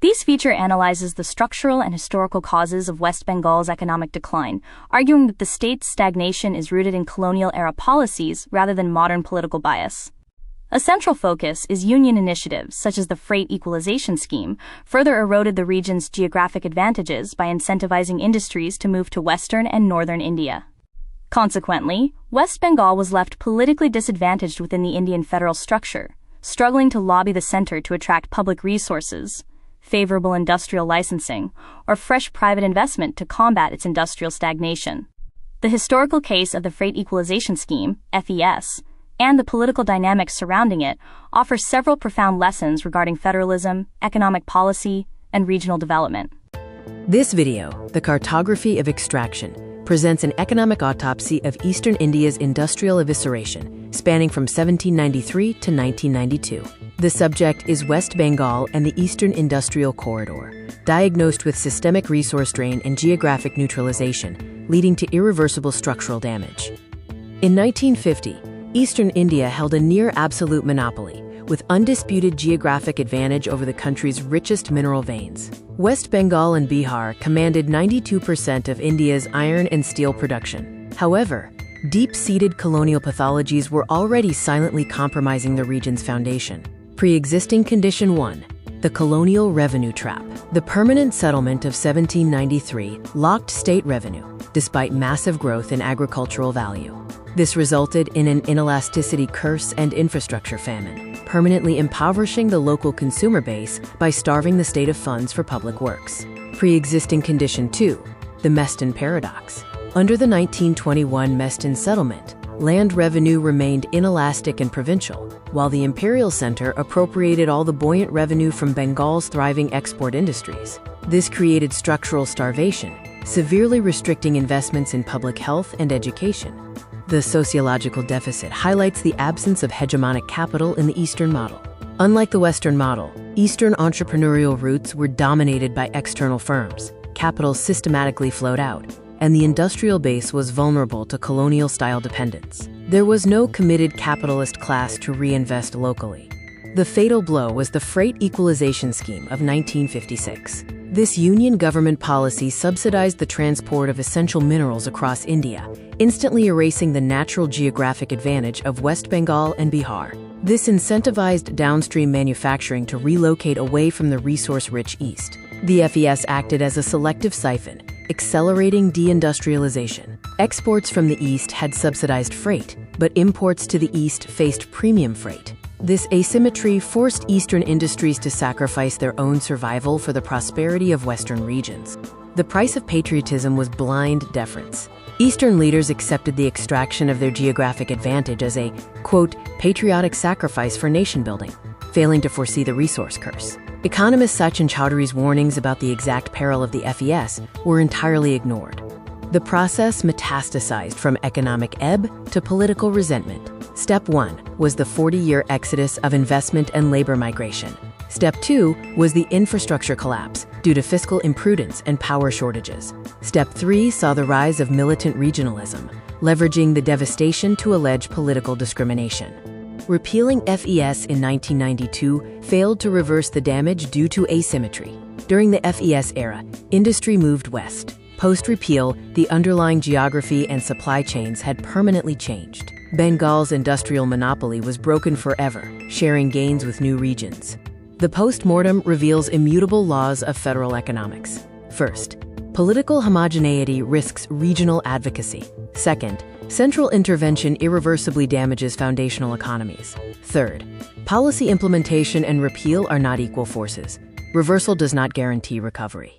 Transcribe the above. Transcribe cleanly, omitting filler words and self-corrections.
This feature analyzes the structural and historical causes of West Bengal's economic decline, arguing that the state's stagnation is rooted in colonial-era policies rather than modern political bias. A central focus is union initiatives such as the Freight Equalization Scheme further eroded the region's geographic advantages by incentivizing industries to move to western and northern India. Consequently, West Bengal was left politically disadvantaged within the Indian federal structure, struggling to lobby the center to attract public resources, favorable industrial licensing, or fresh private investment to combat its industrial stagnation. The historical case of the Freight Equalization Scheme, FES, and the political dynamics surrounding it offer several profound lessons regarding federalism, economic policy, and regional development. This video, The Cartography of Extraction, presents an economic autopsy of Eastern India's industrial evisceration, spanning from 1793 to 1992. The subject is West Bengal and the Eastern Industrial Corridor, diagnosed with systemic resource drain and geographic neutralization, leading to irreversible structural damage. In 1950, Eastern India held a near-absolute monopoly, with undisputed geographic advantage over the country's richest mineral veins. West Bengal and Bihar commanded 92% of India's iron and steel production. However, deep-seated colonial pathologies were already silently compromising the region's foundation. Pre-existing Condition 1. The colonial revenue trap. The permanent settlement of 1793 locked state revenue, despite massive growth in agricultural value. This resulted in an inelasticity curse and infrastructure famine, permanently impoverishing the local consumer base by starving the state of funds for public works. Pre-existing Condition 2. The Meston paradox. Under the 1921 Meston settlement, land revenue remained inelastic and provincial, while the imperial center appropriated all the buoyant revenue from Bengal's thriving export industries. This created structural starvation, severely restricting investments in public health and education. The sociological deficit highlights the absence of hegemonic capital in the Eastern model. Unlike the Western model, Eastern entrepreneurial roots were dominated by external firms, capital systematically flowed out, and the industrial base was vulnerable to colonial-style dependence. There was no committed capitalist class to reinvest locally. The fatal blow was the Freight Equalization Scheme of 1956. This union government policy subsidized the transport of essential minerals across India, instantly erasing the natural geographic advantage of West Bengal and Bihar. This incentivized downstream manufacturing to relocate away from the resource-rich East. The FES acted as a selective siphon, accelerating deindustrialization. Exports from the East had subsidized freight, but imports to the East faced premium freight. This asymmetry forced Eastern industries to sacrifice their own survival for the prosperity of Western regions. The price of patriotism was blind deference. Eastern leaders accepted the extraction of their geographic advantage as a, quote, patriotic sacrifice for nation building, failing to foresee the resource curse. Economist Sachin Chowdhury's warnings about the exact peril of the FES were entirely ignored. The process metastasized from economic ebb to political resentment. Step 1 was the 40-year exodus of investment and labor migration. Step 2 was the infrastructure collapse due to fiscal imprudence and power shortages. Step 3 saw the rise of militant regionalism, leveraging the devastation to allege political discrimination. Repealing FES in 1992 failed to reverse the damage due to asymmetry. During the FES era, industry moved west. Post-repeal, the underlying geography and supply chains had permanently changed. Bengal's industrial monopoly was broken forever, sharing gains with new regions. The post-mortem reveals immutable laws of federal economics. First, political homogeneity risks regional advocacy. Second, central intervention irreversibly damages foundational economies. Third, policy implementation and repeal are not equal forces. Reversal does not guarantee recovery.